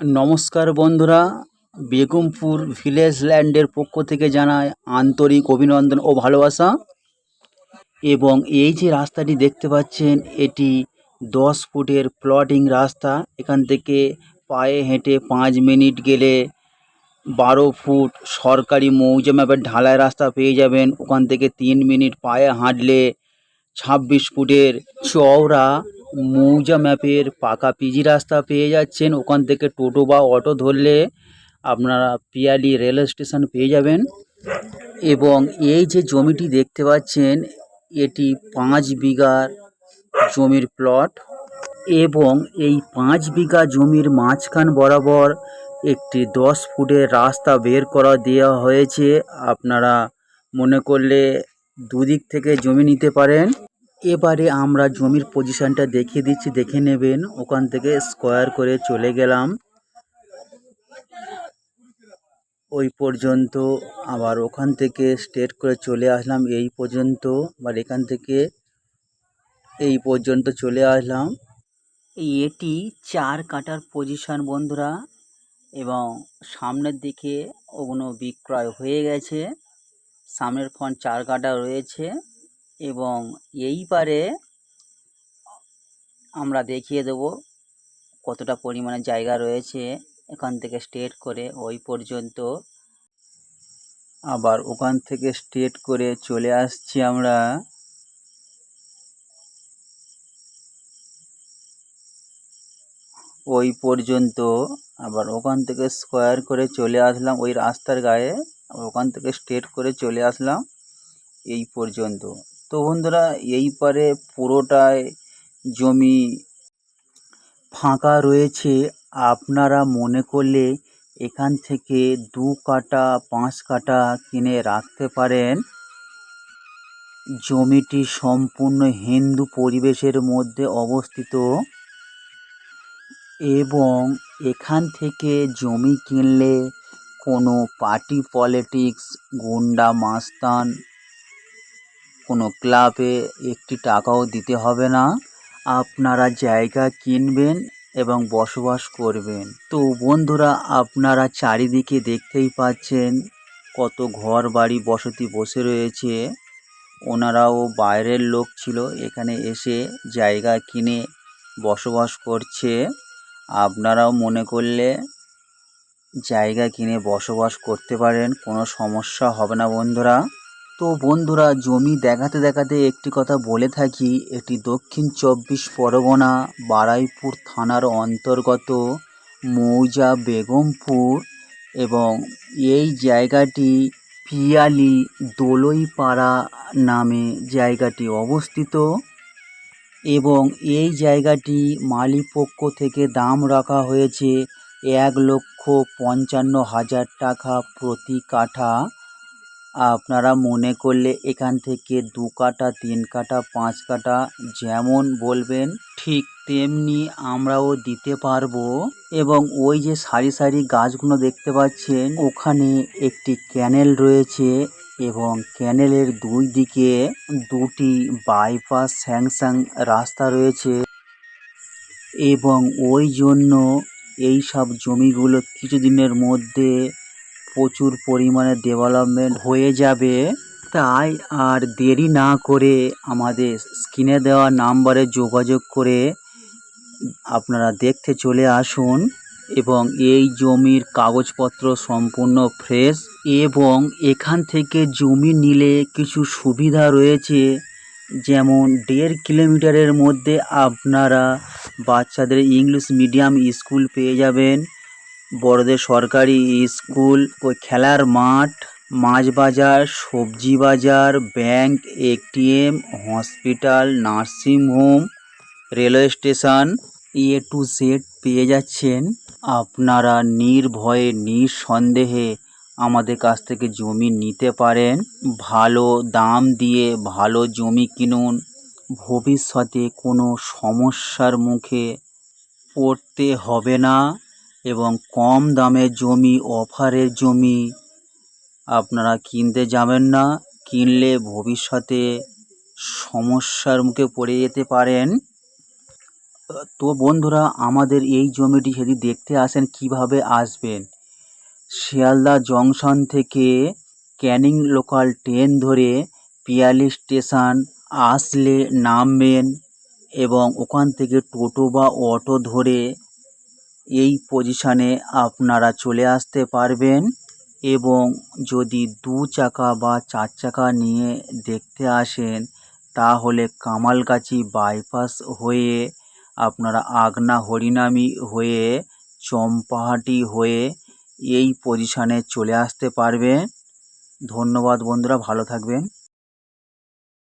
নমস্কার বন্ধুরা, বেগমপুর ভিলেজ ল্যান্ডের পক্ষ থেকে জানাই আন্তরিক অভিনন্দন ও ভালোবাসা। এবং এই যে রাস্তাটি দেখতে পাচ্ছেন, এটি 10 ফুটের প্লটিং রাস্তা। এখান থেকে পায়ে হেঁটে 5 মিনিট গেলে 12 ফুট সরকারি মৌজা ম্যাপের ঢালাই রাস্তা পেয়ে যাবেন। ওখান থেকে 3 মিনিট পায়ে হাঁটলে 26 ফুটের চওড়া মৌজা ম্যাপের পাকা পিজি রাস্তা পেয়ে যাচ্ছেন। ওখান থেকে টোটো বা অটো ধরলে আপনারা পিয়ালি রেল স্টেশন পেয়ে যাবেন। এবং এই যে জমিটি দেখতে পাচ্ছেন, এটি 5 বিঘার জমির প্লট। এবং এই 5 বিঘা জমির মাঝখান বরাবর একটি 10 ফুটের রাস্তা বের করা দেওয়া হয়েছে। আপনারা মনে করলে দুদিক থেকে জমি নিতে পারেন। এবারে আমরা জমির পজিশনটা দেখিয়ে দিচ্ছি, দেখে নেবেন। ওখান থেকে স্কোয়ার করে চলে গেলাম ওই পর্যন্ত, আবার ওখান থেকে স্ট্রেট করে চলে আসলাম এই পর্যন্ত, আবার এখান থেকে এই পর্যন্ত চলে আসলাম। এটি 4 কাটার পজিশন বন্ধুরা। এবং সামনের দিকে ওগুলো বিক্রয় হয়ে গেছে। সামনের ফ্রন্ট 4 কাটা রয়েছে। এবং এইবারে আমরা দেখিয়ে দেব কতটা পরিমাণে জায়গা রয়েছে। এখান থেকে স্ট্রেট করে ওই পর্যন্ত, আবার ওখান থেকে স্ট্রেট করে চলে আসছি আমরা ওই পর্যন্ত, আবার ওখান থেকে স্কোয়ার করে চলে আসলাম ওই রাস্তার গায়ে, আবার ওখান থেকে স্ট্রেট করে চলে আসলাম এই পর্যন্ত। তো বন্ধুরা, এই পারে পুরোটাই জমি ফাঁকা রয়েছে। আপনারা মনে করলে এখান থেকে 2 কাটা 5 কাটা কিনে রাখতে পারেন। জমিটি সম্পূর্ণ হিন্দু পরিবেশের মধ্যে অবস্থিত। এবং এখান থেকে জমি কিনলে কোনো পার্টি পলিটিক্স, গুন্ডা মাস্তান, কোনো ক্লাবে একটি টাকাও দিতে হবে না। আপনারা জায়গা কিনবেন এবং বসবাস করবেন। তো বন্ধুরা, আপনারা চারিদিকে দেখতেই পাচ্ছেন কত ঘর বাড়ি বসতি বসে রয়েছে। ওনারাও বাইরের লোক ছিল, এখানে এসে জায়গা কিনে বসবাস করছে। আপনারাও মনে করলে জায়গা কিনে বসবাস করতে পারেন, কোনো সমস্যা হবে না বন্ধুরা। তো বন্ধুরা, জমি দেখাতে দেখাতে একটি কথা বলে থাকি, এটি দক্ষিণ 24 পরগনা বারুইপুর থানার অন্তর্গত মৌজা বেগমপুর। এবং এই জায়গাটি পিয়ালি দোলইপাড়া নামে জায়গাটি অবস্থিত। এবং এই জায়গাটি মালিকপক্ষ থেকে দাম রাখা হয়েছে 1,55,000 টাকা প্রতি কাঠা। আপনারা মনে করলে এখান থেকে 2 কাঠা 3 কাঠা 5 কাঠা যেমন বলবেন ঠিক তেমনি আমরাও দিতে পারবো। এবং ওই যে সারি সারি গাছগুলো দেখতে পাচ্ছেন, ওখানে একটি ক্যানেল রয়েছে। এবং ক্যানেলের 2 দিকে 2টি বাইপাস স্যাংশন রাস্তা রয়েছে। এবং ওই জন্য এই সব জমিগুলো কিছুদিনের মধ্যে প্রচুর পরিমাণে ডেভেলপমেন্ট হয়ে যাবে। তাই আর দেরি না করে আমাদের স্ক্রিনে দেওয়া নাম্বারে যোগাযোগ করে আপনারা দেখতে চলে আসুন। এবং এই জমির কাগজপত্র সম্পূর্ণ ফ্রেশ। এবং এখান থেকে জমি নিলে কিছু সুবিধা রয়েছে, যেমন 1.5 কিলোমিটারের মধ্যে আপনারা বাচ্চাদের ইংলিশ মিডিয়াম স্কুল পেয়ে যাবেন, বড়দের সরকারি স্কুল, ওই খেলার মাঠ, মাছ বাজার, সবজি বাজার, bank, ATM, hospital, nursing home, railway station, A to Z পেয়ে যাচ্ছেন। আপনারা নির্ভয়ে নিঃসন্দেহে আমাদের কাছ থেকে জমি নিতে পারেন। ভালো দাম দিয়ে ভালো জমি কিনুন, ভবিষ্যতে কোনো সমস্যার মুখে পড়তে হবে না। এবং কম দামে জমি, অফারের জমি আপনারা কিনতে যাবেন না, কিনলে ভবিষ্যতে সমস্যার মুখে পড়ে যেতে পারেন। তো বন্ধুরা, আমাদের এই জমিটি যদি দেখতে আসেন কিভাবে আসবেন, শিয়ালদা জংশন থেকে ক্যানিং লোকাল ট্রেন ধরে পিয়ালি স্টেশন আসলে নামবেন এবং ওখান থেকে টোটো বা অটো ধরে এই পজিশানে আপনারা চলে আসতে পারবেন। এবং যদি 2 চাকা বা 4 চাকা নিয়ে দেখতে আসেন তাহলে কামালগাছি বাইপাস হয়ে আপনারা আগনা হরিনামি হয়ে চম্পাহাটি হয়ে এই পজিশানে চলে আসতে পারবেন। ধন্যবাদ বন্ধুরা, ভালো থাকবেন।